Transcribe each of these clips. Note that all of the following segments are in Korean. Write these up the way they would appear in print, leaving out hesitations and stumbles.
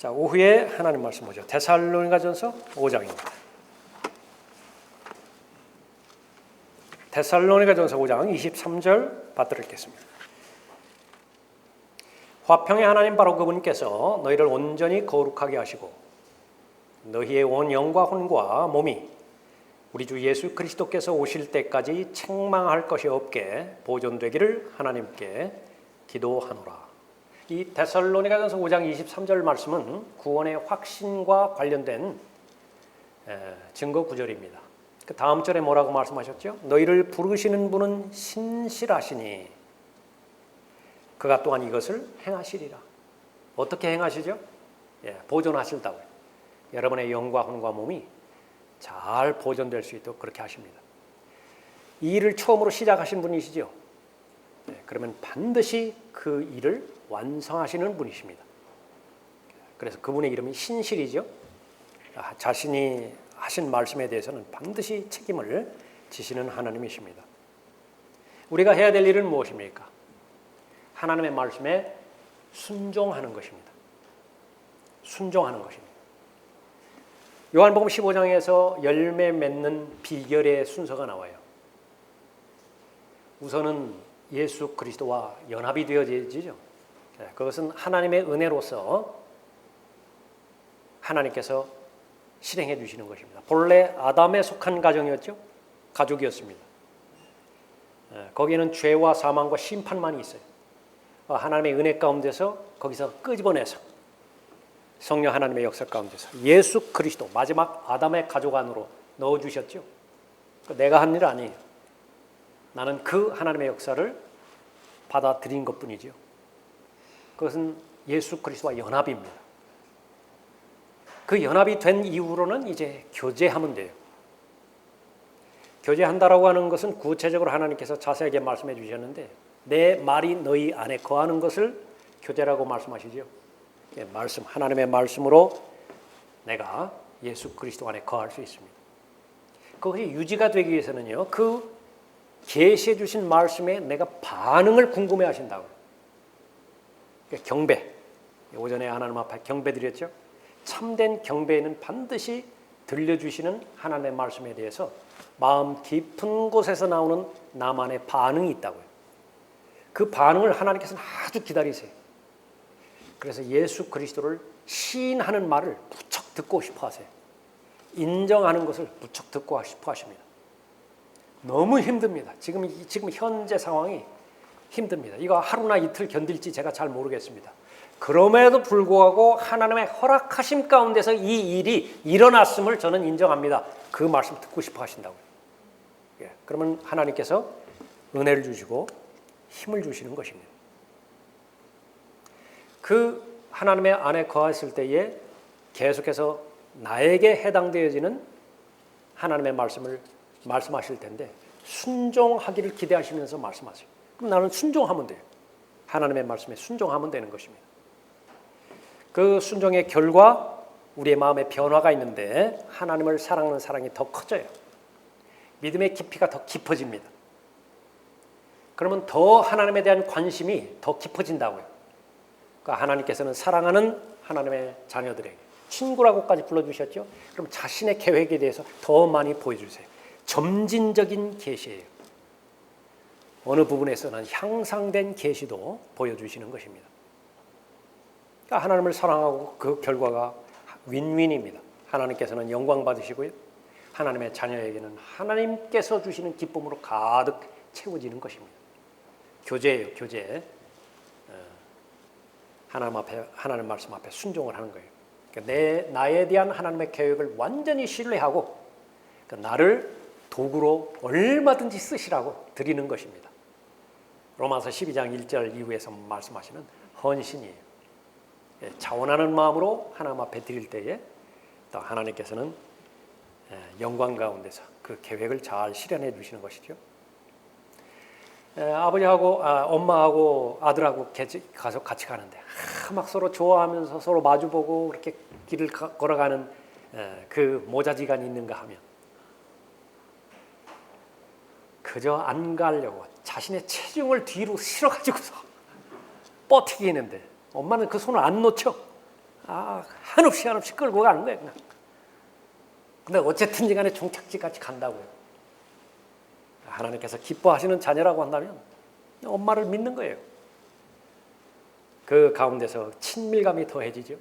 자, 오후에 하나님 말씀 보죠. 데살로니가전서 5장입니다. 데살로니가전서 5장 23절 받들어 읽겠습니다. 화평의 하나님 바로 그분께서 너희를 온전히 거룩하게 하시고 너희의 온 영과 혼과 몸이 우리 주 예수 그리스도께서 오실 때까지 책망할 것이 없게 보존되기를 하나님께 기도하노라. 이 데살로니가전서 5장 23절 말씀은 구원의 확신과 관련된 증거 구절입니다. 그 다음 절에 뭐라고 말씀하셨죠? 너희를 부르시는 분은 신실하시니 그가 또한 이것을 행하시리라. 어떻게 행하시죠? 보존하신다고요. 여러분의 영과 혼과 몸이 잘 보존될 수 있도록 그렇게 하십니다. 이 일을 처음으로 시작하신 분이시죠. 그러면 반드시 그 일을 완성하시는 분이십니다. 그래서 그분의 이름이 신실이죠. 자신이 하신 말씀에 대해서는 반드시 책임을 지시는 하나님이십니다. 우리가 해야 될 일은 무엇입니까? 하나님의 말씀에 순종하는 것입니다. 순종하는 것입니다. 요한복음 15장에서 열매 맺는 비결의 순서가 나와요. 우선은 예수 그리스도와 연합이 되어지죠. 그것은 하나님의 은혜로서 하나님께서 실행해 주시는 것입니다. 본래 아담에 속한 가정이었죠. 가족이었습니다. 거기에는 죄와 사망과 심판만이 있어요. 하나님의 은혜 가운데서 거기서 끄집어내서 성령 하나님의 역사 가운데서 예수 그리스도 마지막 아담의 가족 안으로 넣어주셨죠. 내가 한 일 아니에요. 나는 그 하나님의 역사를 받아들인 것뿐이죠. 그것은 예수 그리스도와 연합입니다. 그 연합이 된 이후로는 이제 교제하면 돼요. 교제한다라고 하는 것은 구체적으로 하나님께서 자세하게 말씀해 주셨는데 내 말이 너희 안에 거하는 것을 교제라고 말씀하시죠. 말씀, 하나님의 말씀으로 내가 예수 그리스도 안에 거할 수 있습니다. 그것이 유지가 되기 위해서는요, 그 계시해 주신 말씀에 내가 반응을 궁금해 하신다고. 경배, 오전에 하나님 앞에 경배 드렸죠. 참된 경배에는 반드시 들려주시는 하나님의 말씀에 대해서 마음 깊은 곳에서 나오는 나만의 반응이 있다고요. 그 반응을 하나님께서는 아주 기다리세요. 그래서 예수 그리스도를 시인하는 말을 무척 듣고 싶어 하세요. 인정하는 것을 무척 듣고 싶어 하십니다. 너무 힘듭니다. 지금 현재 상황이 힘듭니다. 이거 하루나 이틀 견딜지 제가 잘 모르겠습니다. 그럼에도 불구하고 하나님의 허락하심 가운데서 이 일이 일어났음을 저는 인정합니다. 그 말씀 듣고 싶어 하신다고요. 그러면 하나님께서 은혜를 주시고 힘을 주시는 것입니다. 그 하나님의 안에 거하실 때에 계속해서 나에게 해당되어지는 하나님의 말씀을 말씀하실 텐데 순종하기를 기대하시면서 말씀하세요. 그럼 나는 순종하면 돼요. 하나님의 말씀에 순종하면 되는 것입니다. 그 순종의 결과 우리의 마음에 변화가 있는데 하나님을 사랑하는 사랑이 더 커져요. 믿음의 깊이가 더 깊어집니다. 그러면 더 하나님에 대한 관심이 더 깊어진다고요. 그러니까 하나님께서는 사랑하는 하나님의 자녀들에게 친구라고까지 불러주셨죠. 그럼 자신의 계획에 대해서 더 많이 보여주세요. 점진적인 계시예요. 어느 부분에서는 향상된 계시도 보여주시는 것입니다. 그러니까 하나님을 사랑하고 그 결과가 윈윈입니다. 하나님께서는 영광 받으시고요. 하나님의 자녀에게는 하나님께서 주시는 기쁨으로 가득 채워지는 것입니다. 교제예요, 교제. 하나님 말씀 앞에 순종을 하는 거예요. 그러니까 나에 대한 하나님의 계획을 완전히 신뢰하고 그러니까 나를 도구로 얼마든지 쓰시라고 드리는 것입니다. 로마서 12장 1절 이후에서 말씀하시는 헌신이에요. 자원하는 마음으로 하나님 앞에 드릴 때에 또 하나님께서는 영광 가운데서 그 계획을 잘 실현해 주시는 것이죠. 아버지하고 엄마하고 아들하고 가서 같이 가는데 막 서로 좋아하면서 서로 마주보고 그렇게 길을 걸어가는 그 모자지간이 있는가 하면 그저 안 가려고 자신의 체중을 뒤로 실어가지고서 버티게 했는데 엄마는 그 손을 안 놓쳐. 한없이 끌고 가는 거예요. 그냥. 근데 어쨌든지 간에 종착지까지 간다고요. 하나님께서 기뻐하시는 자녀라고 한다면 엄마를 믿는 거예요. 그 가운데서 친밀감이 더해지죠.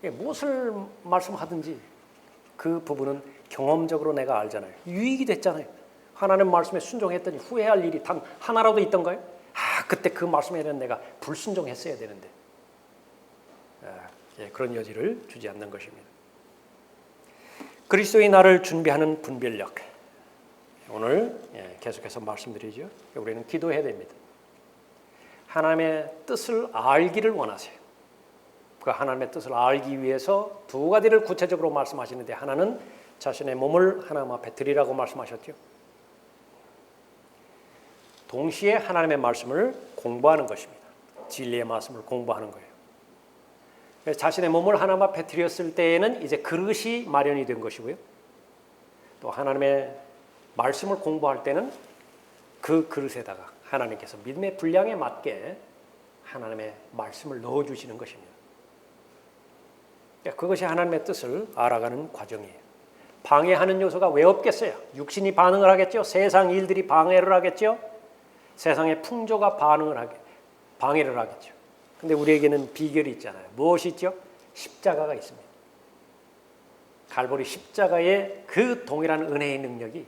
무엇을 말씀하든지 그 부분은 경험적으로 내가 알잖아요. 유익이 됐잖아요. 하나님 말씀에 순종했더니 후회할 일이 단 하나라도 있던가요? 그때 그 말씀에 대한 내가 불순종했어야 되는데 그런 여지를 주지 않는 것입니다. 그리스도의 나를 준비하는 분별력. 오늘 계속해서 말씀드리죠. 우리는 기도해야 됩니다. 하나님의 뜻을 알기를 원하세요. 그 하나님의 뜻을 알기 위해서 두 가지를 구체적으로 말씀하시는데 하나는 자신의 몸을 하나님 앞에 드리라고 말씀하셨죠. 동시에 하나님의 말씀을 공부하는 것입니다. 진리의 말씀을 공부하는 거예요. 자신의 몸을 하나님 앞에 드렸을 때에는 이제 그릇이 마련이 된 것이고요. 또 하나님의 말씀을 공부할 때는 그 그릇에다가 하나님께서 믿음의 분량에 맞게 하나님의 말씀을 넣어주시는 것입니다. 그것이 하나님의 뜻을 알아가는 과정이에요. 방해하는 요소가 왜 없겠어요? 육신이 반응을 하겠죠. 세상 일들이 방해를 하겠죠. 세상의 풍조가 방해를 하겠죠. 근데 우리에게는 비결이 있잖아요. 무엇이 있죠? 십자가가 있습니다. 갈보리 십자가의 그 동일한 은혜의 능력이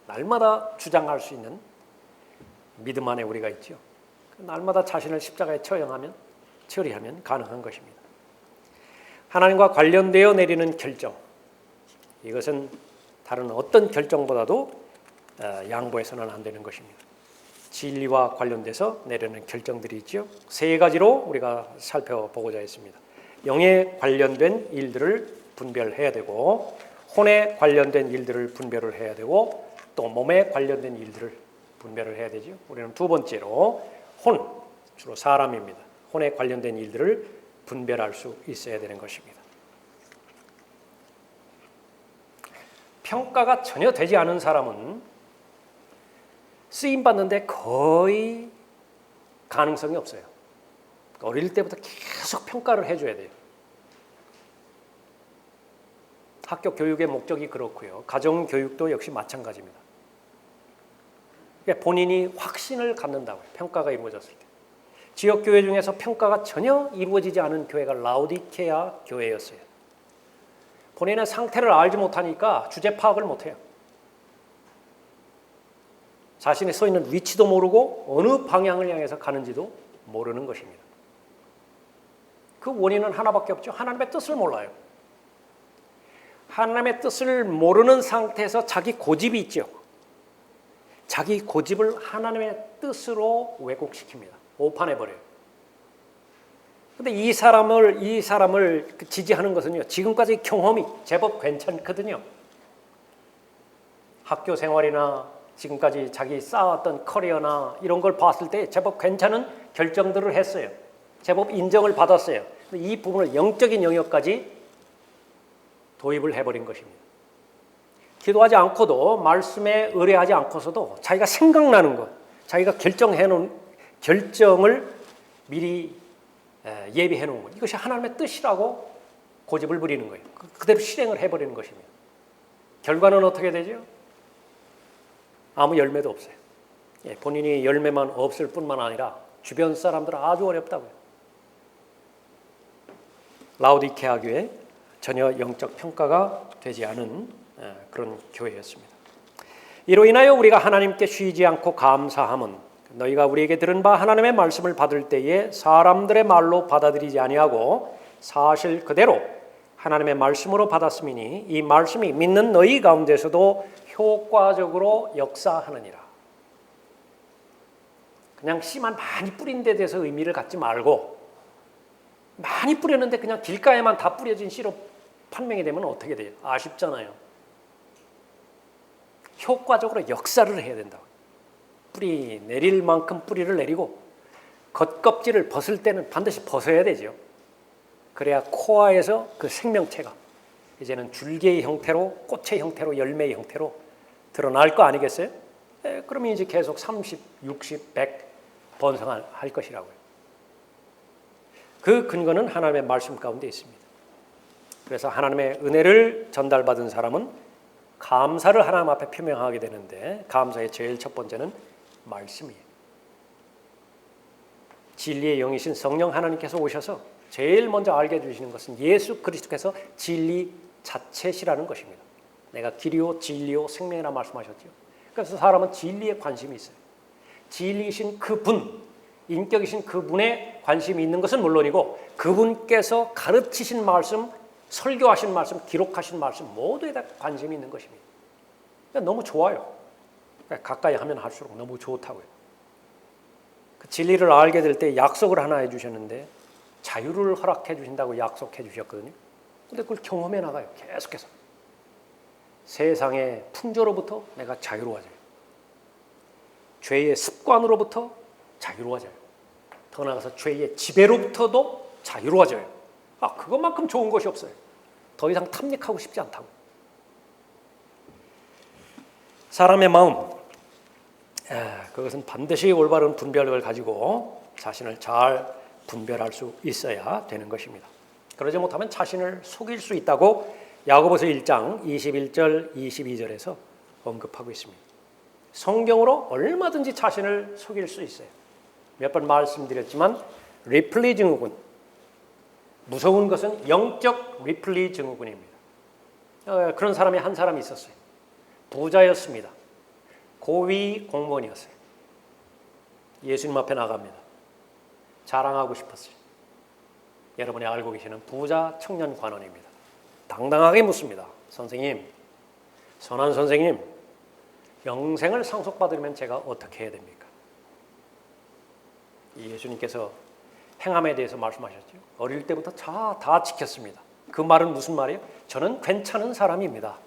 날마다 주장할 수 있는 믿음 안에 우리가 있죠. 날마다 자신을 십자가에 처리하면 가능한 것입니다. 하나님과 관련되어 내리는 결정, 이것은 다른 어떤 결정보다도 양보해서는 안 되는 것입니다. 진리와 관련돼서 내리는 결정들이 있죠. 세 가지로 우리가 살펴보고자 했습니다. 영에 관련된 일들을 분별해야 되고, 혼에 관련된 일들을 분별을 해야 되고, 또 몸에 관련된 일들을 분별을 해야 되죠. 우리는 두 번째로 혼, 주로 사람입니다. 혼에 관련된 일들을 분별할 수 있어야 되는 것입니다. 평가가 전혀 되지 않은 사람은 쓰임받는데 거의 가능성이 없어요. 어릴 때부터 계속 평가를 해줘야 돼요. 학교 교육의 목적이 그렇고요. 가정 교육도 역시 마찬가지입니다. 본인이 확신을 갖는다고요. 평가가 이루어졌을 때. 지역 교회 중에서 평가가 전혀 이루어지지 않은 교회가 라오디케아 교회였어요. 본인의 상태를 알지 못하니까 주제 파악을 못해요. 자신이 서 있는 위치도 모르고 어느 방향을 향해서 가는지도 모르는 것입니다. 그 원인은 하나밖에 없죠. 하나님의 뜻을 몰라요. 하나님의 뜻을 모르는 상태에서 자기 고집이 있죠. 자기 고집을 하나님의 뜻으로 왜곡시킵니다. 오판해버려요. 근데 이 사람을 지지하는 것은요, 지금까지 경험이 제법 괜찮거든요. 학교 생활이나 지금까지 자기 쌓았던 커리어나 이런 걸 봤을 때 제법 괜찮은 결정들을 했어요. 제법 인정을 받았어요. 이 부분을 영적인 영역까지 도입을 해버린 것입니다. 기도하지 않고도, 말씀에 의뢰하지 않고서도 자기가 생각나는 것, 자기가 결정해놓은 결정을 미리 예비해놓은 것, 이것이 하나님의 뜻이라고 고집을 부리는 거예요. 그대로 실행을 해버리는 것입니다. 결과는 어떻게 되죠? 아무 열매도 없어요. 본인이 열매만 없을 뿐만 아니라 주변 사람들은 아주 어렵다고요. 라오디케아 교회 전혀 영적 평가가 되지 않은 그런 교회였습니다. 이로 인하여 우리가 하나님께 쉬지 않고 감사함은 너희가 우리에게 들은 바 하나님의 말씀을 받을 때에 사람들의 말로 받아들이지 아니하고 사실 그대로 하나님의 말씀으로 받았음이니 이 말씀이 믿는 너희 가운데서도 효과적으로 역사하느니라. 그냥 씨만 많이 뿌린 데 대해서 의미를 갖지 말고, 많이 뿌렸는데 그냥 길가에만 다 뿌려진 씨로 판명이 되면 어떻게 돼요? 아쉽잖아요. 효과적으로 역사를 해야 된다고. 뿌리 내릴 만큼 뿌리를 내리고 겉껍질을 벗을 때는 반드시 벗어야 되죠. 그래야 코아에서 그 생명체가 이제는 줄기의 형태로, 꽃의 형태로, 열매의 형태로 드러날 거 아니겠어요? 그러면 이제 계속 30, 60, 100 번성할 것이라고요. 그 근거는 하나님의 말씀 가운데 있습니다. 그래서 하나님의 은혜를 전달받은 사람은 감사를 하나님 앞에 표명하게 되는데 감사의 제일 첫 번째는 말씀이에요. 진리의 영이신 성령 하나님께서 오셔서 제일 먼저 알게 해주시는 것은 예수 그리스도께서 진리 자체시라는 것입니다. 내가 길이요 진리요 생명이라 말씀하셨죠. 그래서 사람은 진리에 관심이 있어요. 진리이신 그분, 인격이신 그분에 관심이 있는 것은 물론이고 그분께서 가르치신 말씀, 설교하신 말씀, 기록하신 말씀 모두에 다 관심이 있는 것입니다. 그러니까 너무 좋아요. 그러니까 가까이 하면 할수록 너무 좋다고요. 그 진리를 알게 될 때 약속을 하나 해주셨는데 자유를 허락해 주신다고 약속해 주셨거든요. 근데 그걸 경험해 나가요. 계속해서. 세상의 풍조로부터 내가 자유로워져요. 죄의 습관으로부터 자유로워져요. 더 나아가서 죄의 지배로부터도 자유로워져요. 그것만큼 좋은 것이 없어요. 더 이상 탐닉하고 싶지 않다고. 사람의 마음, 그것은 반드시 올바른 분별력을 가지고 자신을 잘 분별할 수 있어야 되는 것입니다. 그러지 못하면 자신을 속일 수 있다고 야고보서 1장 21절 22절에서 언급하고 있습니다. 성경으로 얼마든지 자신을 속일 수 있어요. 몇 번 말씀드렸지만 리플리 증후군, 무서운 것은 영적 리플리 증후군입니다. 그런 사람이 한 사람이 있었어요. 부자였습니다. 고위 공무원이었어요. 예수님 앞에 나갑니다. 자랑하고 싶었어요. 여러분이 알고 계시는 부자 청년 관원입니다. 당당하게 묻습니다. 선생님, 선한 선생님, 영생을 상속받으려면 제가 어떻게 해야 됩니까? 예수님께서 행함에 대해서 말씀하셨죠. 어릴 때부터 다 지켰습니다. 그 말은 무슨 말이에요? 저는 괜찮은 사람입니다.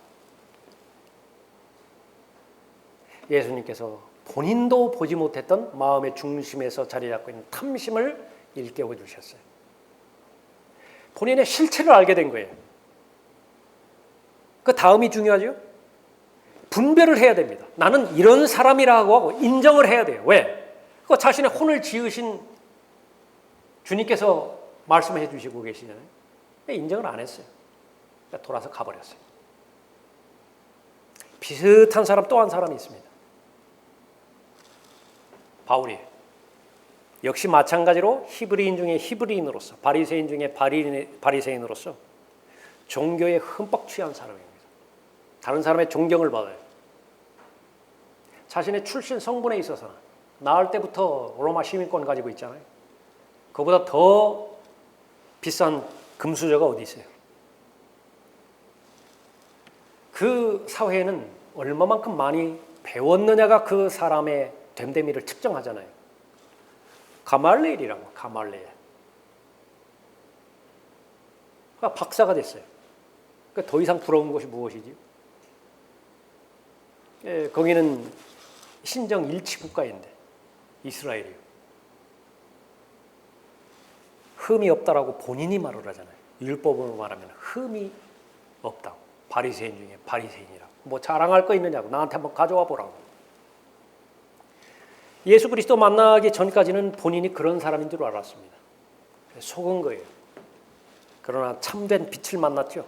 예수님께서 본인도 보지 못했던 마음의 중심에서 자리 잡고 있는 탐심을 일깨워 주셨어요. 본인의 실체를 알게 된 거예요. 그 다음이 중요하죠. 분별을 해야 됩니다. 나는 이런 사람이라고 하고 인정을 해야 돼요. 왜? 그 자신의 혼을 지으신 주님께서 말씀해 주시고 계시잖아요. 인정을 안 했어요. 그러니까 돌아서 가버렸어요. 비슷한 사람 또 한 사람이 있습니다. 바울이 역시 마찬가지로 히브리인 중에 히브리인으로서 바리새인 중에 바리새인으로서 종교에 흠뻑 취한 사람입니다. 다른 사람의 존경을 받아요. 자신의 출신 성분에 있어서는 나을 때부터 로마 시민권 가지고 있잖아요. 그보다 더 비싼 금수저가 어디 있어요? 그 사회에는 얼마만큼 많이 배웠느냐가 그 사람의 됨됨이를 측정하잖아요. 가말리엘이라고, 가말리엘. 그러니까 박사가 됐어요. 그러니까 더 이상 부러운 것이 무엇이지? 거기는 신정 일치 국가인데 이스라엘이요. 흠이 없다라고 본인이 말을 하잖아요. 율법으로 말하면 흠이 없다고. 바리새인 중에 바리새인이라고. 뭐 자랑할 거 있느냐고. 나한테 한번 가져와 보라고. 예수 그리스도 만나기 전까지는 본인이 그런 사람인 줄 알았습니다. 속은 거예요. 그러나 참된 빛을 만났죠.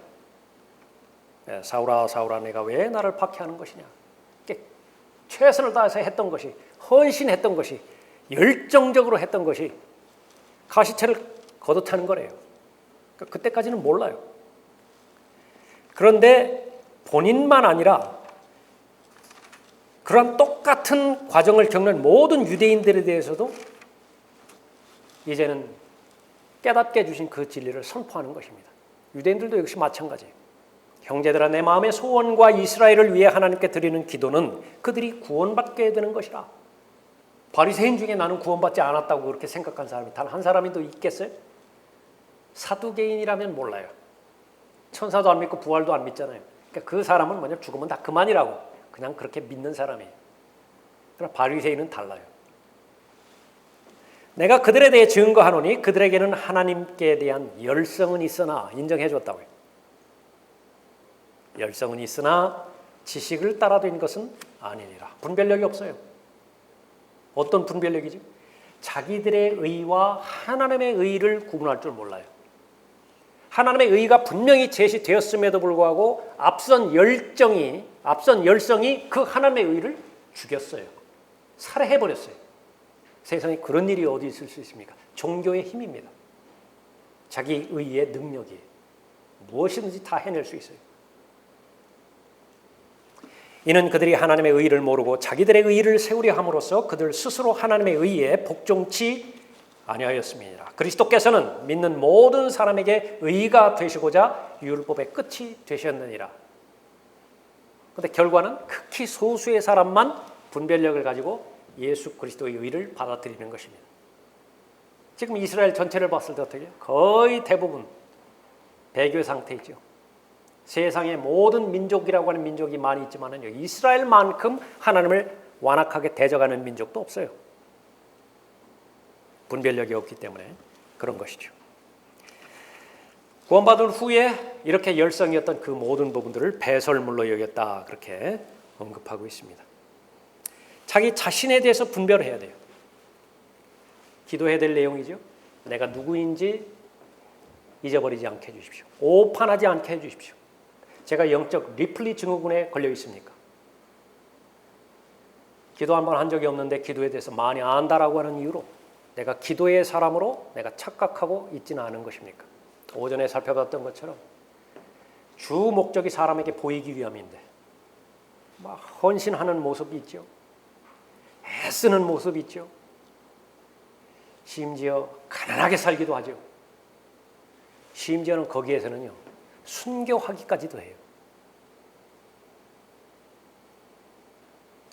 사울아 사울아 내가 왜 나를 박해하는 것이냐. 최선을 다해서 했던 것이, 헌신했던 것이, 열정적으로 했던 것이 가시체를 거듭하는 거래요. 그때까지는 몰라요. 그런데 본인만 아니라 그런 똑같은 과정을 겪는 모든 유대인들에 대해서도 이제는 깨닫게 해주신 그 진리를 선포하는 것입니다. 유대인들도 역시 마찬가지예요. 형제들아 내 마음의 소원과 이스라엘을 위해 하나님께 드리는 기도는 그들이 구원받게 되는 것이라. 바리새인 중에 나는 구원받지 않았다고 그렇게 생각한 사람이 단 한 사람이도 있겠어요? 사두개인이라면 몰라요. 천사도 안 믿고 부활도 안 믿잖아요. 그러니까 그 사람은 뭐냐 죽으면 다 그만이라고 그냥 그렇게 믿는 사람이에요. 그러나 바리새인은 달라요. 내가 그들에 대해 증거하노니 그들에게는 하나님께 대한 열성은 있으나 인정해 줬다고요. 열성은 있으나 지식을 따라된 것은 아니니라. 분별력이 없어요. 어떤 분별력이지? 자기들의 의와 하나님의 의를 구분할 줄 몰라요. 하나님의 의가 분명히 제시되었음에도 불구하고 앞선 열성이 그 하나님의 의를 죽였어요. 살해해버렸어요. 세상에 그런 일이 어디 있을 수 있습니까? 종교의 힘입니다. 자기 의의 능력이 무엇이든지 다 해낼 수 있어요. 이는 그들이 하나님의 의를 모르고 자기들의 의를 세우려 함으로써 그들 스스로 하나님의 의에 복종치 아니하였음이니라. 그리스도께서는 믿는 모든 사람에게 의가 되시고자 율법의 끝이 되셨느니라. 그런데 결과는 극히 소수의 사람만 분별력을 가지고 예수 그리스도의 의를 받아들이는 것입니다. 지금 이스라엘 전체를 봤을 때 어떻게? 거의 대부분 배교 상태이죠. 세상의 모든 민족이라고 하는 민족이 많이 있지만 이스라엘만큼 하나님을 완악하게 대적하는 민족도 없어요. 분별력이 없기 때문에 그런 것이죠. 구원받은 후에 이렇게 열성이었던 그 모든 부분들을 배설물로 여겼다, 그렇게 언급하고 있습니다. 자기 자신에 대해서 분별해야 돼요. 기도해야 될 내용이죠. 내가 누구인지 잊어버리지 않게 해주십시오. 오판하지 않게 해주십시오. 제가 영적 리플리 증후군에 걸려 있습니까? 기도 한번 한 적이 없는데 기도에 대해서 많이 안다라고 하는 이유로 내가 기도의 사람으로 내가 착각하고 있지는 않은 것입니까? 오전에 살펴봤던 것처럼 주 목적이 사람에게 보이기 위함인데 막 헌신하는 모습이 있죠. 애쓰는 모습이 있죠. 심지어 가난하게 살기도 하죠. 심지어는 거기에서는요, 순교하기까지도 해요.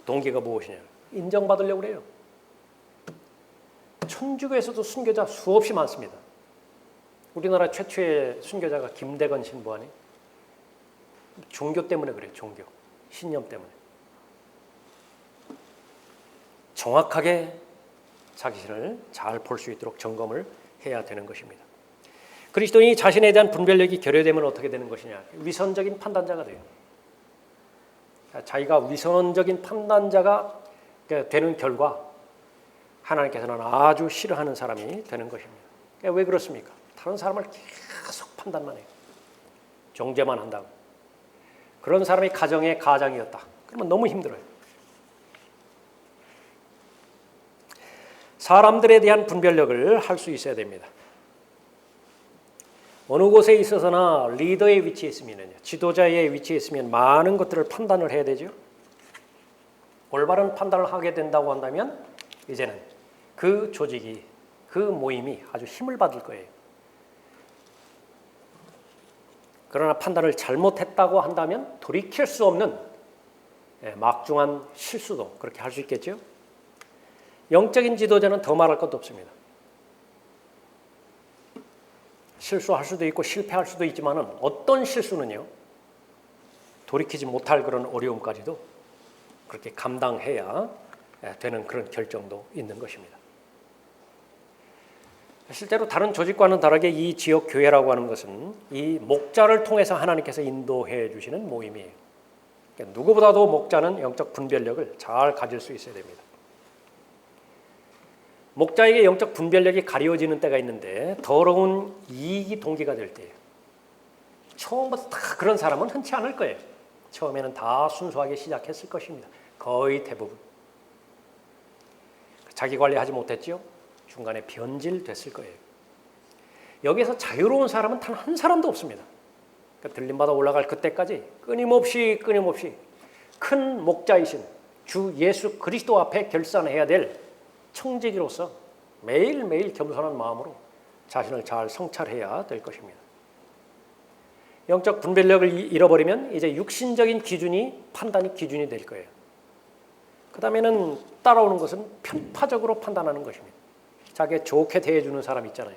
동기가 무엇이냐? 인정받으려고 그래요. 천주교에서도 순교자 수없이 많습니다. 우리나라 최초의 순교자가 김대건 신부하니 종교 때문에 그래요. 종교, 신념 때문에. 정확하게 자신을 잘 볼 수 있도록 점검을 해야 되는 것입니다. 그리스도인이 자신에 대한 분별력이 결여되면 어떻게 되는 것이냐? 위선적인 판단자가 돼요. 자기가 위선적인 판단자가 되는 결과 하나님께서는 아주 싫어하는 사람이 되는 것입니다. 왜 그렇습니까? 다른 사람을 계속 판단만 해요. 정죄만 한다고. 그런 사람이 가정의 가장이었다. 그러면 너무 힘들어요. 사람들에 대한 분별력을 할 수 있어야 됩니다. 어느 곳에 있어서나 리더의 위치에 있으면요, 지도자의 위치에 있으면 많은 것들을 판단을 해야 되죠. 올바른 판단을 하게 된다고 한다면 이제는 그 조직이, 그 모임이 아주 힘을 받을 거예요. 그러나 판단을 잘못했다고 한다면 돌이킬 수 없는 막중한 실수도 그렇게 할 수 있겠죠. 영적인 지도자는 더 말할 것도 없습니다. 실수할 수도 있고 실패할 수도 있지만 어떤 실수는요, 돌이키지 못할 그런 어려움까지도 그렇게 감당해야 되는 그런 결정도 있는 것입니다. 실제로 다른 조직과는 다르게 이 지역 교회라고 하는 것은 이 목자를 통해서 하나님께서 인도해 주시는 모임이에요. 그러니까 누구보다도 목자는 영적 분별력을 잘 가질 수 있어야 됩니다. 목자에게 영적 분별력이 가려지는 때가 있는데 더러운 이익이 동기가 될 때예요. 처음부터 다 그런 사람은 흔치 않을 거예요. 처음에는 다 순수하게 시작했을 것입니다. 거의 대부분. 자기 관리하지 못했죠. 중간에 변질됐을 거예요. 여기에서 자유로운 사람은 단 한 사람도 없습니다. 그러니까 들림받아 올라갈 그때까지 끊임없이 큰 목자이신 주 예수 그리스도 앞에 결산해야 될 청지기로서 매일매일 겸손한 마음으로 자신을 잘 성찰해야 될 것입니다. 영적 분별력을 잃어버리면 이제 육신적인 기준이 판단이 기준이 될 거예요. 그 다음에는 따라오는 것은 편파적으로 판단하는 것입니다. 자기에 좋게 대해주는 사람 있잖아요.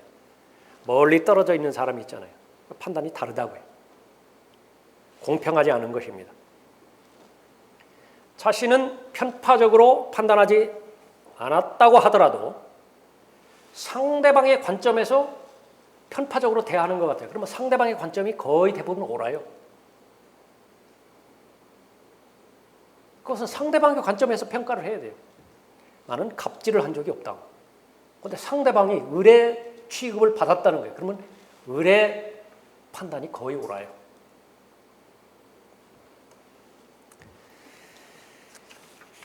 멀리 떨어져 있는 사람이 있잖아요. 판단이 다르다고요. 공평하지 않은 것입니다. 자신은 편파적으로 판단하지 않았다고 하더라도 상대방의 관점에서 편파적으로 대하는 것 같아요. 그러면 상대방의 관점이 거의 대부분 옳아요. 그것은 상대방의 관점에서 평가를 해야 돼요. 나는 갑질을 한 적이 없다고. 근데 상대방이 의뢰 취급을 받았다는 거예요. 그러면 의뢰 판단이 거의 옳아요.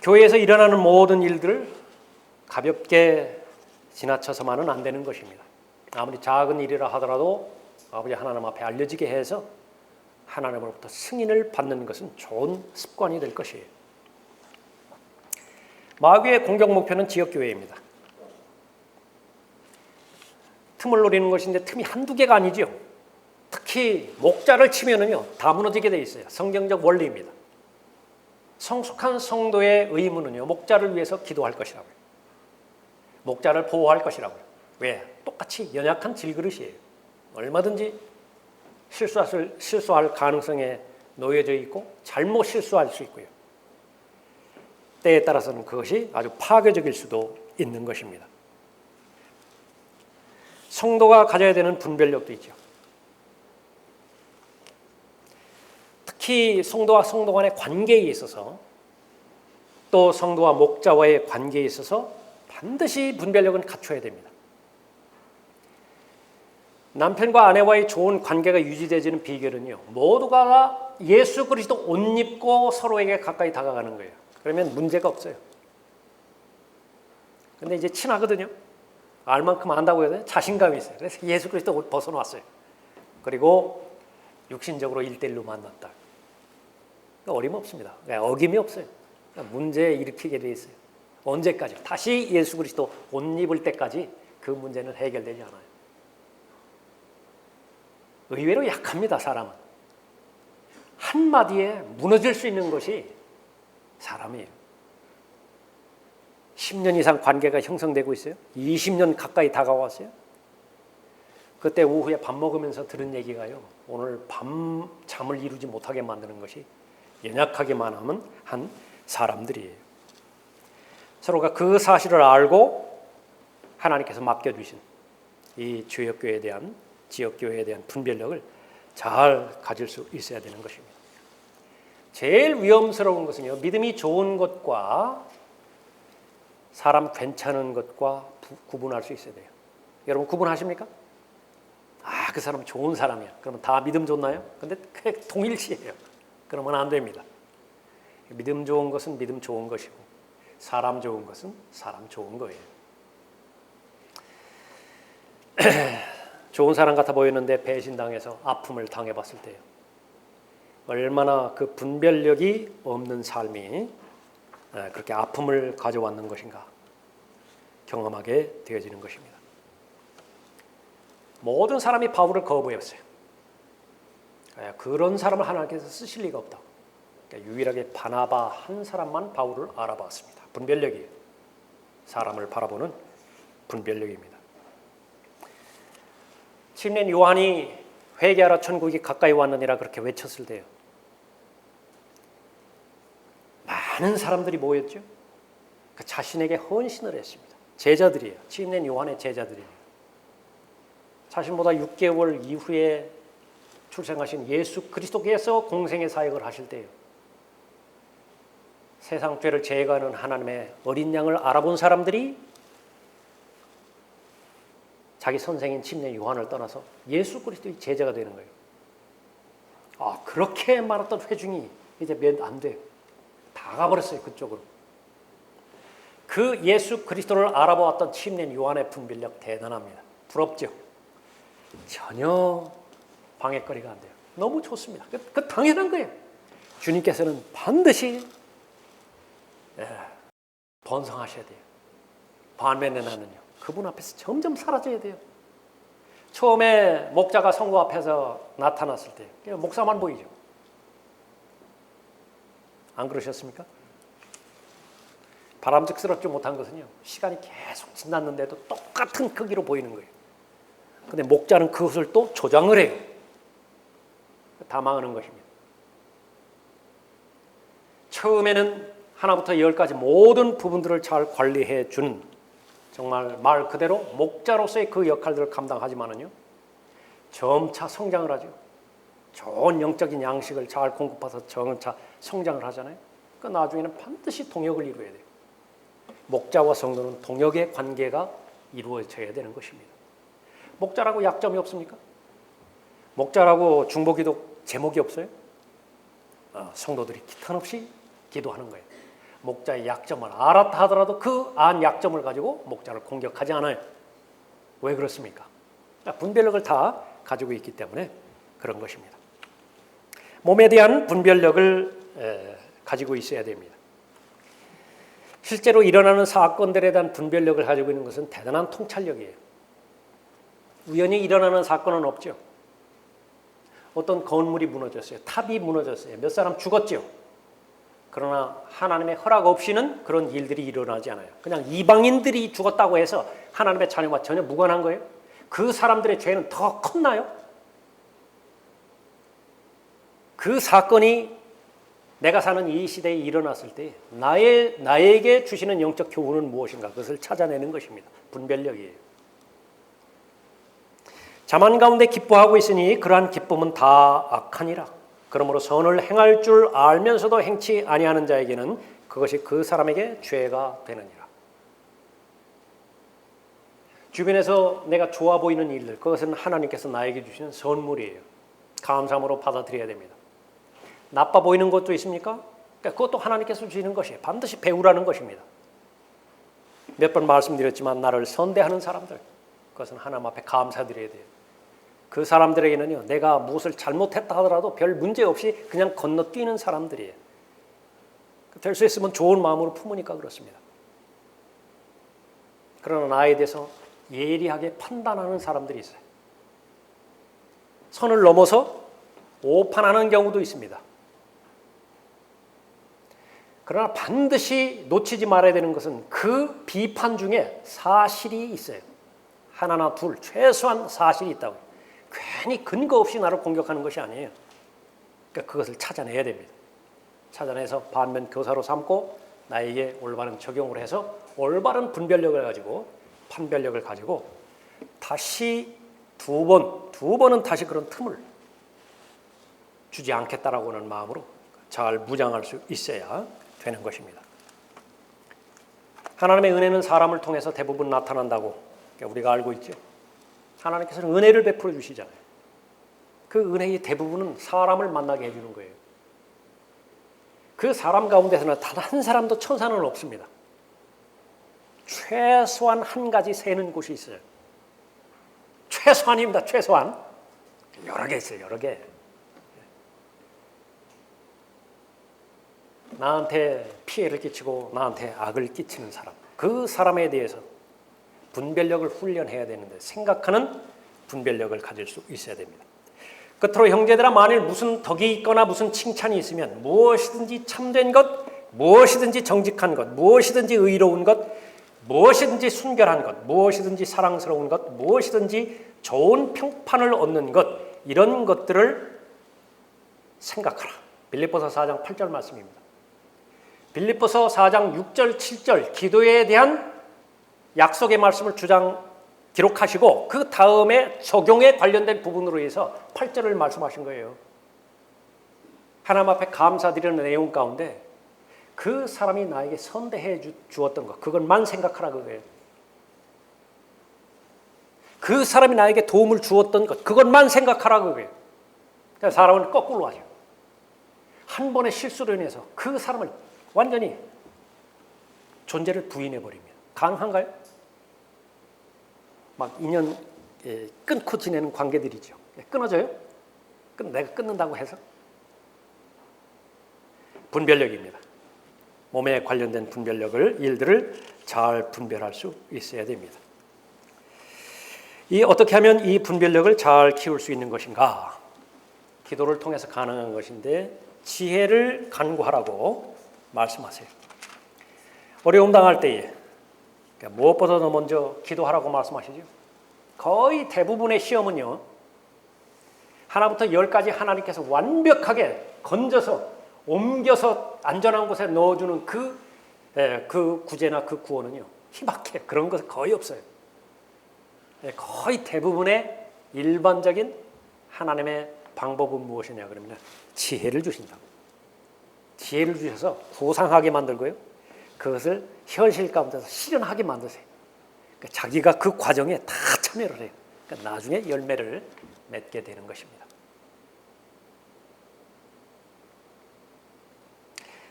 교회에서 일어나는 모든 일들을 가볍게 지나쳐서만은 안 되는 것입니다. 아무리 작은 일이라 하더라도 아버지 하나님 앞에 알려지게 해서 하나님으로부터 승인을 받는 것은 좋은 습관이 될 것이에요. 마귀의 공격 목표는 지역교회입니다. 틈을 노리는 것인데 틈이 한두 개가 아니죠. 특히 목자를 치면은요, 다 무너지게 돼 있어요. 성경적 원리입니다. 성숙한 성도의 의무는요, 목자를 위해서 기도할 것이라고요. 목자를 보호할 것이라고요. 왜? 똑같이 연약한 질그릇이에요. 얼마든지 실수할 가능성에 놓여져 있고 잘못 실수할 수 있고요. 때에 따라서는 그것이 아주 파괴적일 수도 있는 것입니다. 성도가 가져야 되는 분별력도 있죠. 특히 성도와 성도 간의 관계에 있어서 또 성도와 목자와의 관계에 있어서 반드시 분별력은 갖춰야 됩니다. 남편과 아내와의 좋은 관계가 유지되지는 비결은요, 모두가 예수 그리스도 옷 입고 서로에게 가까이 다가가는 거예요. 그러면 문제가 없어요. 근데 이제 친하거든요. 알 만큼 안다고 해서 자신감이 있어요. 그래서 예수 그리스도 옷 벗어놨어요. 그리고 육신적으로 1대1로 만났다. 어림없습니다. 어김이 없어요. 문제 일으키게 돼 있어요. 언제까지? 다시 예수 그리스도 옷 입을 때까지 그 문제는 해결되지 않아요. 의외로 약합니다, 사람은. 한마디에 무너질 수 있는 것이 사람이에요. 10년 이상 관계가 형성되고 있어요. 20년 가까이 다가왔어요. 그때 오후에 밥 먹으면서 들은 얘기가요, 오늘 밤 잠을 이루지 못하게 만드는 것이 연약하게만 하면 한 사람들이에요. 서로가 그 사실을 알고 하나님께서 맡겨주신 이 주역교회에 대한, 지역교회에 대한 분별력을 잘 가질 수 있어야 되는 것입니다. 제일 위험스러운 것은요, 믿음이 좋은 것과 사람 괜찮은 것과 구분할 수 있어야 돼요. 여러분 구분하십니까? 아, 그 사람 좋은 사람이야. 그러면 다 믿음 좋나요? 근데 그게 동일시해요. 그러면 안 됩니다. 믿음 좋은 것은 믿음 좋은 것이고 사람 좋은 것은 사람 좋은 거예요. 좋은 사람 같아 보이는데 배신당해서 아픔을 당해봤을 때요, 얼마나 그 분별력이 없는 삶이 그렇게 아픔을 가져왔는 것인가 경험하게 되어지는 것입니다. 모든 사람이 바울을 거부했어요. 그런 사람을 하나님께서 쓰실 리가 없다. 그러니까 유일하게 바나바 한 사람만 바울을 알아봤습니다. 분별력이에요. 사람을 바라보는 분별력입니다. 침례 요한이 회개하라 천국이 가까이 왔느니라 그렇게 외쳤을 때요, 많은 사람들이 모였죠. 그 자신에게 헌신을 했습니다. 제자들이에요. 침례 요한의 제자들이에요. 자신보다 6개월 이후에 출생하신 예수 그리스도께서 공생의 사역을 하실 때요, 세상 죄를 제거하는 하나님의 어린 양을 알아본 사람들이 자기 선생인 침례 요한을 떠나서 예수 그리스도의 제자가 되는 거예요. 아, 그렇게 많았던 회중이 이제 몇 안 돼요. 다 가버렸어요, 그쪽으로. 그 예수 그리스도를 알아보았던 침례 요한의 분별력 대단합니다. 부럽죠? 전혀 방해거리가 안 돼요. 너무 좋습니다. 그 당연한 거예요. 주님께서는 반드시 번성하셔야 돼요. 반면에 나는요, 그분 앞에서 점점 사라져야 돼요. 처음에 목자가 성도 앞에서 나타났을 때 목사만 보이죠. 안 그러셨습니까? 바람직스럽지 못한 것은요, 시간이 계속 지났는데도 똑같은 크기로 보이는 거예요. 근데 목자는 그것을 또 조장을 해요. 다 망하는 것입니다. 처음에는 하나부터 열까지 모든 부분들을 잘 관리해 주는, 정말 말 그대로 목자로서의 그 역할들을 감당하지만은요, 점차 성장을 하죠. 좋은 영적인 양식을 잘 공급해서 점차 성장을 하잖아요. 그 나중에는 반드시 동역을 이루어야 돼요. 목자와 성도는 동역의 관계가 이루어져야 되는 것입니다. 목자라고 약점이 없습니까? 목자라고 중보기도 제목이 없어요? 성도들이 기탄 없이 기도하는 거예요. 목자의 약점을 알았다 하더라도 그 안 약점을 가지고 목자를 공격하지 않아요. 왜 그렇습니까? 분별력을 다 가지고 있기 때문에 그런 것입니다. 몸에 대한 분별력을 가지고 있어야 됩니다. 실제로 일어나는 사건들에 대한 분별력을 가지고 있는 것은 대단한 통찰력이에요. 우연히 일어나는 사건은 없죠. 어떤 건물이 무너졌어요. 탑이 무너졌어요. 몇 사람 죽었죠. 그러나 하나님의 허락 없이는 그런 일들이 일어나지 않아요. 그냥 이방인들이 죽었다고 해서 하나님의 자녀와 전혀 무관한 거예요. 그 사람들의 죄는 더 컸나요? 그 사건이 내가 사는 이 시대에 일어났을 때 나에게 주시는 영적 교훈은 무엇인가? 그것을 찾아내는 것입니다. 분별력이에요. 자만 가운데 기뻐하고 있으니 그러한 기쁨은 다 악하니라. 그러므로 선을 행할 줄 알면서도 행치 아니하는 자에게는 그것이 그 사람에게 죄가 되느니라. 주변에서 내가 좋아 보이는 일들, 그것은 하나님께서 나에게 주시는 선물이에요. 감사함으로 받아들여야 됩니다. 나빠 보이는 것도 있습니까? 그것도 하나님께서 주시는 것이에요. 반드시 배우라는 것입니다. 몇 번 말씀드렸지만 나를 선대하는 사람들, 그것은 하나님 앞에 감사드려야 돼요. 그 사람들에게는요, 내가 무엇을 잘못했다 하더라도 별 문제 없이 그냥 건너뛰는 사람들이에요. 될 수 있으면 좋은 마음으로 품으니까 그렇습니다. 그러나 나에 대해서 예리하게 판단하는 사람들이 있어요. 선을 넘어서 오판하는 경우도 있습니다. 그러나 반드시 놓치지 말아야 되는 것은 그 비판 중에 사실이 있어요. 하나나 둘, 최소한 사실이 있다고. 괜히 근거 없이 나를 공격하는 것이 아니에요. 그러니까 그것을 찾아내야 됩니다. 찾아내서 반면 교사로 삼고 나에게 올바른 적용을 해서 올바른 분별력을 가지고 판별력을 가지고 다시 두 번은 다시 그런 틈을 주지 않겠다라고 하는 마음으로 잘 무장할 수 있어야 되는 것입니다. 하나님의 은혜는 사람을 통해서 대부분 나타난다고 우리가 알고 있죠. 하나님께서는 은혜를 베풀어 주시잖아요. 그 은혜의 대부분은 사람을 만나게 해주는 거예요. 그 사람 가운데서는 단 한 사람도 천사는 없습니다. 최소한 한 가지 새는 곳이 있어요. 최소한입니다. 최소한. 여러 개 있어요. 여러 개. 나한테 피해를 끼치고 나한테 악을 끼치는 사람, 그 사람에 대해서 분별력을 훈련해야 되는데 생각하는 분별력을 가질 수 있어야 됩니다. 끝으로 형제들아, 만일 무슨 덕이 있거나 무슨 칭찬이 있으면 무엇이든지 참된 것, 무엇이든지 정직한 것, 무엇이든지 의로운 것, 무엇이든지 순결한 것, 무엇이든지 사랑스러운 것, 무엇이든지 좋은 평판을 얻는 것, 이런 것들을 생각하라. 빌립보서 4장 8절 말씀입니다. 빌립보서 4장 6절 7절 기도에 대한 약속의 말씀을 기록하시고 그 다음에 적용에 관련된 부분으로 해서 8절을 말씀하신 거예요. 하나님 앞에 감사드리는 내용 가운데 그 사람이 나에게 선대해 주었던 것, 그것만 생각하라 그거예요. 그 사람이 나에게 도움을 주었던 것, 그것만 생각하라 그거예요. 그러니까 사람은 거꾸로 하죠. 한 번의 실수로 인해서 그 사람을 완전히 존재를 부인해버립니다. 가능한가요? 막 인연 끊고 지내는 관계들이죠. 끊어져요? 내가 끊는다고 해서? 분별력입니다. 몸에 관련된 일들을 잘 분별할 수 있어야 됩니다. 어떻게 하면 이 분별력을 잘 키울 수 있는 것인가? 기도를 통해서 가능한 것인데 지혜를 간구하라고 말씀하세요. 어려움 당할 때에 무엇보다도 먼저 기도하라고 말씀하시죠. 거의 대부분의 시험은요, 하나부터 10까지 하나님께서 완벽하게 건져서 옮겨서 안전한 곳에 넣어주는 그 구제나 그 구원은요, 희박해. 그런 것은 거의 없어요. 거의 대부분의 일반적인 하나님의 방법은 무엇이냐 그러면 지혜를 주신다. 지혜를 주셔서 구상하게 만들고요, 그것을 현실 가운데서 실현하게 만드세요. 자기가 그 과정에 다 참여를 해요. 그러니까 나중에 열매를 맺게 되는 것입니다.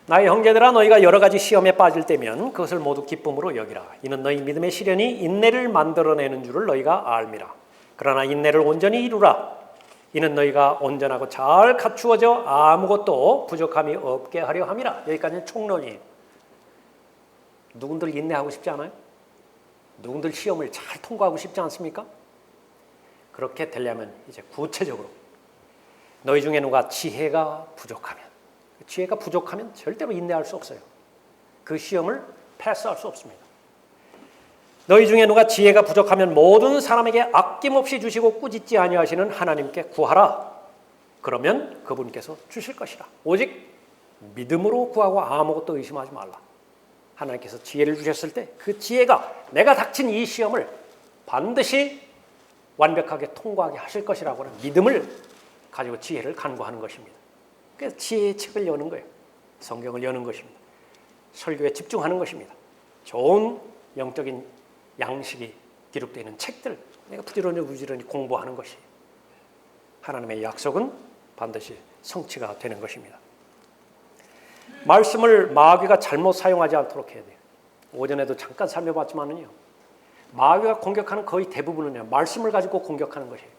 나의 형제들아, 너희가 여러 가지 시험에 빠질 때면 그것을 모두 기쁨으로 여기라. 이는 너희 믿음의 시련이 인내를 만들어내는 줄을 너희가 알미라. 그러나 인내를 온전히 이루라. 이는 너희가 온전하고 잘 갖추어져 아무것도 부족함이 없게 하려 함이라. 여기까지는 총론이에요. 누군들 인내하고 싶지 않아요? 누군들 시험을 잘 통과하고 싶지 않습니까? 그렇게 되려면 이제 구체적으로 너희 중에 누가 지혜가 부족하면 절대로 인내할 수 없어요. 그 시험을 패스할 수 없습니다. 너희 중에 누가 지혜가 부족하면 모든 사람에게 아낌없이 주시고 꾸짖지 아니하시는 하나님께 구하라. 그러면 그분께서 주실 것이라. 오직 믿음으로 구하고 아무것도 의심하지 말라. 하나님께서 지혜를 주셨을 때 그 지혜가 내가 닥친 이 시험을 반드시 완벽하게 통과하게 하실 것이라고 하는 믿음을 가지고 지혜를 간구하는 것입니다. 그래서 지혜의 책을 여는 거예요. 성경을 여는 것입니다. 설교에 집중하는 것입니다. 좋은 영적인 양식이 기록되어 있는 책들, 내가 부지런히 공부하는 것이 하나님의 약속은 반드시 성취가 되는 것입니다. 말씀을 마귀가 잘못 사용하지 않도록 해야 돼요. 오전에도 잠깐 살펴봤지만은요, 마귀가 공격하는 거의 대부분은요, 말씀을 가지고 공격하는 것이에요.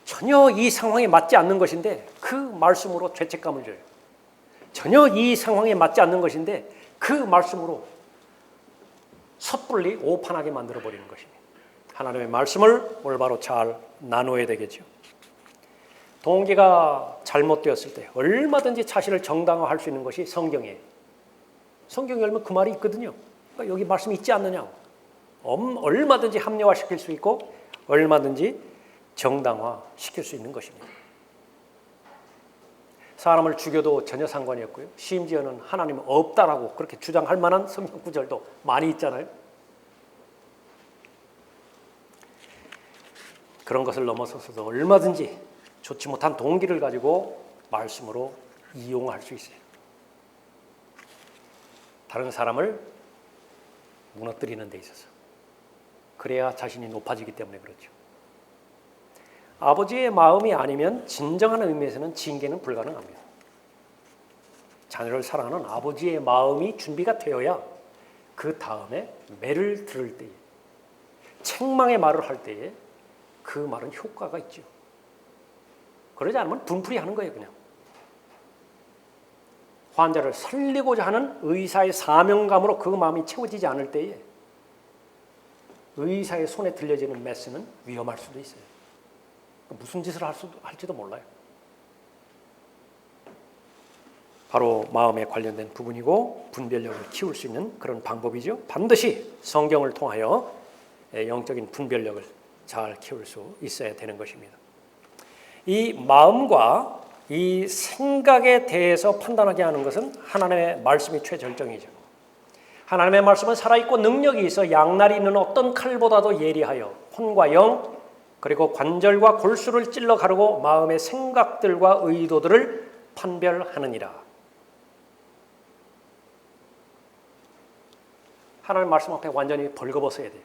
전혀 이 상황에 맞지 않는 것인데 그 말씀으로 죄책감을 줘요. 전혀 이 상황에 맞지 않는 것인데 그 말씀으로 섣불리 오판하게 만들어버리는 것입니다. 하나님의 말씀을 올바로 잘 나누어야 되겠죠. 동기가 잘못되었을 때 얼마든지 자신을 정당화할 수 있는 것이 성경이에요. 성경 열면 그 말이 있거든요. 그러니까 여기 말씀이 있지 않느냐. 얼마든지 합리화시킬 수 있고 얼마든지 정당화시킬 수 있는 것입니다. 사람을 죽여도 전혀 상관이 없고요. 심지어는 하나님은 없다라고 그렇게 주장할 만한 성경 구절도 많이 있잖아요. 그런 것을 넘어서서도 얼마든지 좋지 못한 동기를 가지고 말씀으로 이용할 수 있어요. 다른 사람을 무너뜨리는 데 있어서. 그래야 자신이 높아지기 때문에 그렇죠. 아버지의 마음이 아니면 진정한 의미에서는 징계는 불가능합니다. 자녀를 사랑하는 아버지의 마음이 준비가 되어야 그 다음에 매를 들을 때에, 책망의 말을 할 때에 그 말은 효과가 있죠. 그러지 않으면 분풀이 하는 거예요, 그냥. 환자를 살리고자 하는 의사의 사명감으로 그 마음이 채워지지 않을 때에 의사의 손에 들려지는 메스는 위험할 수도 있어요. 무슨 짓을 할지도 몰라요. 바로 마음에 관련된 부분이고 분별력을 키울 수 있는 그런 방법이죠. 반드시 성경을 통하여 영적인 분별력을 잘 키울 수 있어야 되는 것입니다. 이 마음과 이 생각에 대해서 판단하게 하는 것은 하나님의 말씀이 최절정이죠. 하나님의 말씀은 살아있고 능력이 있어 양날이 있는 어떤 칼보다도 예리하여 혼과 영 그리고 관절과 골수를 찔러 가르고 마음의 생각들과 의도들을 판별하느니라. 하나님의 말씀 앞에 완전히 벌거벗어야 돼요.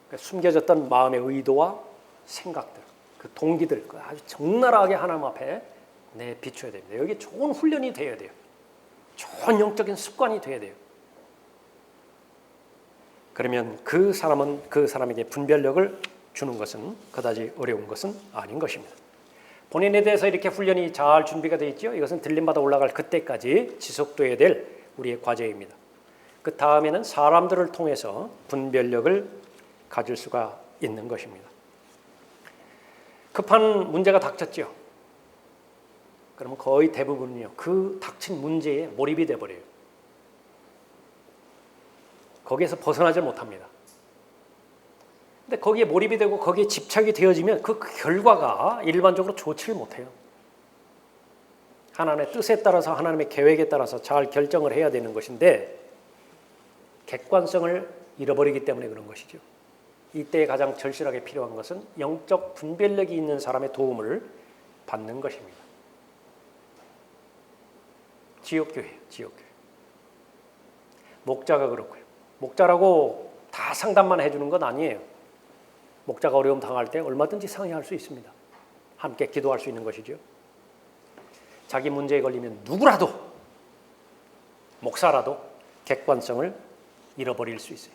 그러니까 숨겨졌던 마음의 의도와 생각들, 그 동기들 아주 적나라하게 하나님 앞에 비춰야 됩니다. 여기 좋은 훈련이 되어야 돼요. 좋은 영적인 습관이 되어야 돼요. 그러면 그 사람에게 분별력을 주는 것은 그다지 어려운 것은 아닌 것입니다. 본인에 대해서 이렇게 훈련이 잘 준비가 되어 있죠. 이것은 들림받아 올라갈 그때까지 지속돼야 될 우리의 과제입니다. 그 다음에는 사람들을 통해서 분별력을 가질 수가 있는 것입니다. 급한 문제가 닥쳤죠. 그러면 거의 대부분은요, 그 닥친 문제에 몰입이 돼버려요. 거기에서 벗어나질 못합니다. 근데 거기에 몰입이 되고 거기에 집착이 되어지면 그 결과가 일반적으로 좋지를 못해요. 하나님의 뜻에 따라서 하나님의 계획에 따라서 잘 결정을 해야 되는 것인데 객관성을 잃어버리기 때문에 그런 것이죠. 이때 가장 절실하게 필요한 것은 영적 분별력이 있는 사람의 도움을 받는 것입니다. 지옥교회예요. 지옥교회. 목자가 그렇고요. 목자라고 다 상담만 해주는 건 아니에요. 목자가 어려움 당할 때 얼마든지 상의할 수 있습니다. 함께 기도할 수 있는 것이죠. 자기 문제에 걸리면 누구라도, 목사라도 객관성을 잃어버릴 수 있어요.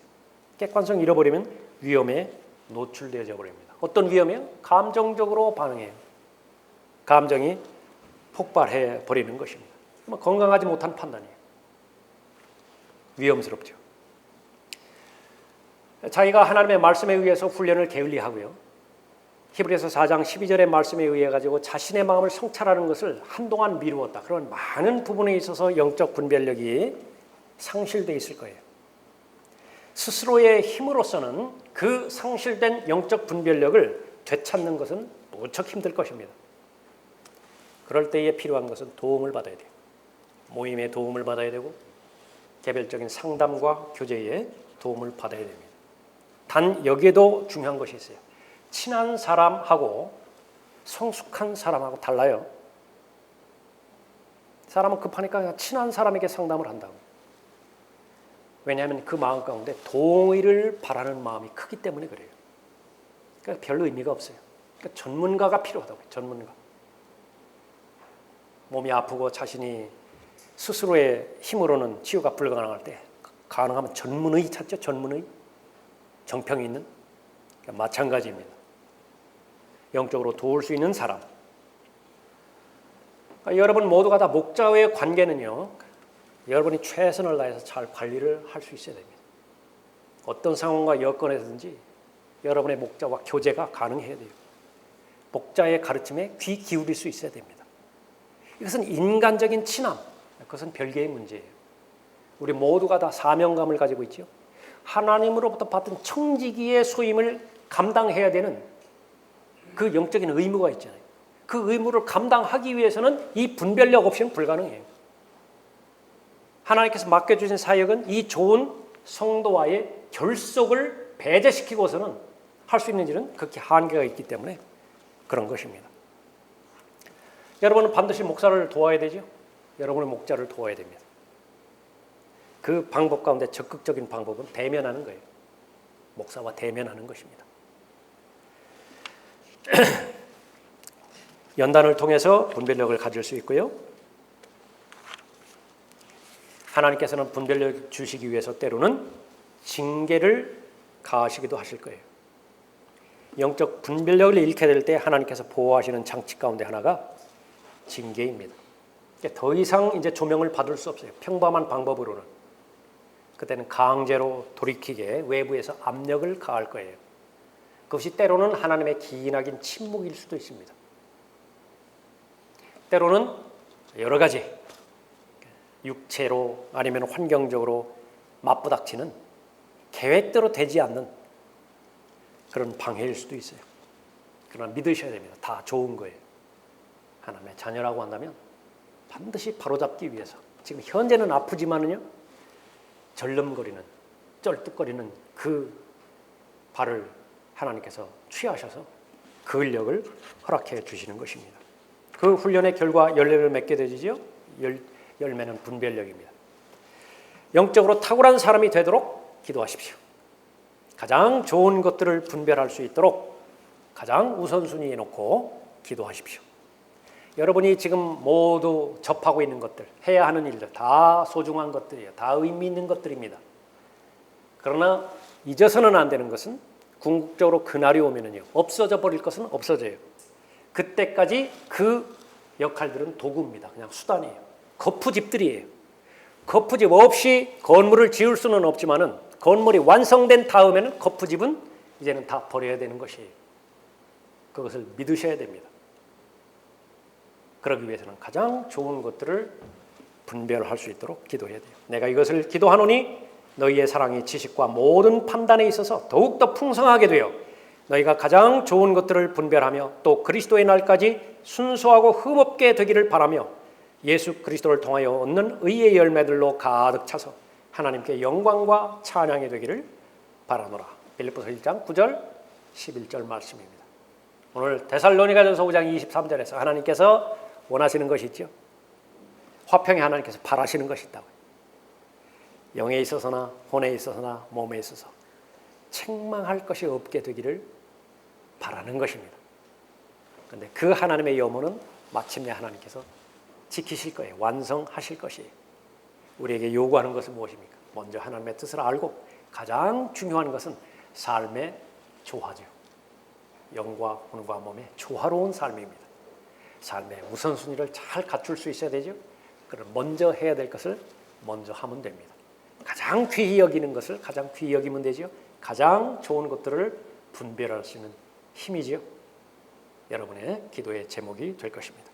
객관성 잃어버리면 위험에 노출되어져 버립니다. 어떤 위험이요? 감정적으로 반응해요. 감정이 폭발해 버리는 것입니다. 건강하지 못한 판단이에요. 위험스럽죠. 자기가 하나님의 말씀에 의해서 훈련을 게을리하고요. 히브리서 4장 12절의 말씀에 의해 가지고 자신의 마음을 성찰하는 것을 한동안 미루었다. 그런 많은 부분에 있어서 영적 분별력이 상실되어 있을 거예요. 스스로의 힘으로서는 그 상실된 영적 분별력을 되찾는 것은 무척 힘들 것입니다. 그럴 때에 필요한 것은 도움을 받아야 돼요. 모임의 도움을 받아야 되고 개별적인 상담과 교제의 도움을 받아야 됩니다. 단 여기에도 중요한 것이 있어요. 친한 사람하고 성숙한 사람하고 달라요. 사람은 급하니까 그냥 친한 사람에게 상담을 한다고. 왜냐하면 그 마음 가운데 동의를 바라는 마음이 크기 때문에 그래요. 그러니까 별 의미가 없어요. 그러니까 전문가가 필요하다고요. 전문가. 몸이 아프고 자신이 스스로의 힘으로는 치유가 불가능할 때 가능하면 전문의 찾죠. 전문의. 정평이 있는. 그러니까 마찬가지입니다. 영적으로 도울 수 있는 사람. 그러니까 여러분 모두가 다 목자와의 관계는요. 여러분이 최선을 다해서 잘 관리를 할 수 있어야 됩니다. 어떤 상황과 여건에서든지 여러분의 목자와 교제가 가능해야 돼요. 목자의 가르침에 귀 기울일 수 있어야 됩니다. 이것은 인간적인 친함, 그것은 별개의 문제예요. 우리 모두가 다 사명감을 가지고 있죠. 하나님으로부터 받은 청지기의 소임을 감당해야 되는 그 영적인 의무가 있잖아요. 그 의무를 감당하기 위해서는 이 분별력 없이는 불가능해요. 하나님께서 맡겨주신 사역은 이 좋은 성도와의 결속을 배제시키고서는 할 수 있는 일은 극히 한계가 있기 때문에 그런 것입니다. 여러분은 반드시 목사를 도와야 되죠. 여러분의 목자를 도와야 됩니다. 그 방법 가운데 적극적인 방법은 대면하는 거예요. 목사와 대면하는 것입니다. 연단을 통해서 분별력을 가질 수 있고요. 하나님께서는 분별력 주시기 위해서 때로는 징계를 가하시기도 하실 거예요. 영적 분별력을 잃게 될 때 하나님께서 보호하시는 장치 가운데 하나가 징계입니다. 더 이상 이제 조명을 받을 수 없어요. 평범한 방법으로는. 그때는 강제로 돌이키게 외부에서 압력을 가할 거예요. 그것이 때로는 하나님의 기나긴 침묵일 수도 있습니다. 때로는 여러 가지 육체로 아니면 환경적으로 맞부닥치는 계획대로 되지 않는 그런 방해일 수도 있어요. 그러나 믿으셔야 됩니다. 다 좋은 거예요. 하나님의 자녀라고 한다면 반드시 바로잡기 위해서 지금 현재는 아프지만은요 절름거리는 쩔뚝거리는 그 발을 하나님께서 취하셔서 그 근력을 허락해 주시는 것입니다. 그 훈련의 결과 열매를 맺게 되지요. 열매는 분별력입니다. 영적으로 탁월한 사람이 되도록 기도하십시오. 가장 좋은 것들을 분별할 수 있도록 가장 우선순위에 놓고 기도하십시오. 여러분이 지금 모두 접하고 있는 것들, 해야 하는 일들 다 소중한 것들이에요. 다 의미 있는 것들입니다. 그러나 잊어서는 안 되는 것은 궁극적으로 그날이 오면은요 없어져 버릴 것은 없어져요. 그때까지 그 역할들은 도구입니다. 그냥 수단이에요. 거푸집들이에요. 거푸집 없이 건물을 지을 수는 없지만은 건물이 완성된 다음에는 거푸집은 이제는 다 버려야 되는 것이에요. 그것을 믿으셔야 됩니다. 그러기 위해서는 가장 좋은 것들을 분별할 수 있도록 기도해야 돼요. 내가 이것을 기도하노니 너희의 사랑이 지식과 모든 판단에 있어서 더욱더 풍성하게 되어 너희가 가장 좋은 것들을 분별하며 또 그리스도의 날까지 순수하고 흠없게 되기를 바라며 예수 그리스도를 통하여 얻는 의의 열매들로 가득 차서 하나님께 영광과 찬양이 되기를 바라노라. 빌립보서 1장 9절 11절 말씀입니다. 오늘 데살로니가전서 5장 23절에서 하나님께서 원하시는 것이 있죠. 화평에 하나님께서 바라시는 것이 있다고. 영에 있어서나 혼에 있어서나 몸에 있어서 책망할 것이 없게 되기를 바라는 것입니다. 그런데 그 하나님의 염원은 마침내 하나님께서 지키실 거예요. 완성하실 것이에요. 우리에게 요구하는 것은 무엇입니까? 먼저 하나님의 뜻을 알고 가장 중요한 것은 삶의 조화죠. 영과魂과 몸의 조화로운 삶입니다. 삶의 우선순위를 잘 갖출 수 있어야 되죠. 그럼 먼저 해야 될 것을 먼저 하면 됩니다. 가장 귀히 여기는 것을 가장 귀히 여기면 되죠. 가장 좋은 것들을 분별할 수 있는 힘이지요. 여러분의 기도의 제목이 될 것입니다.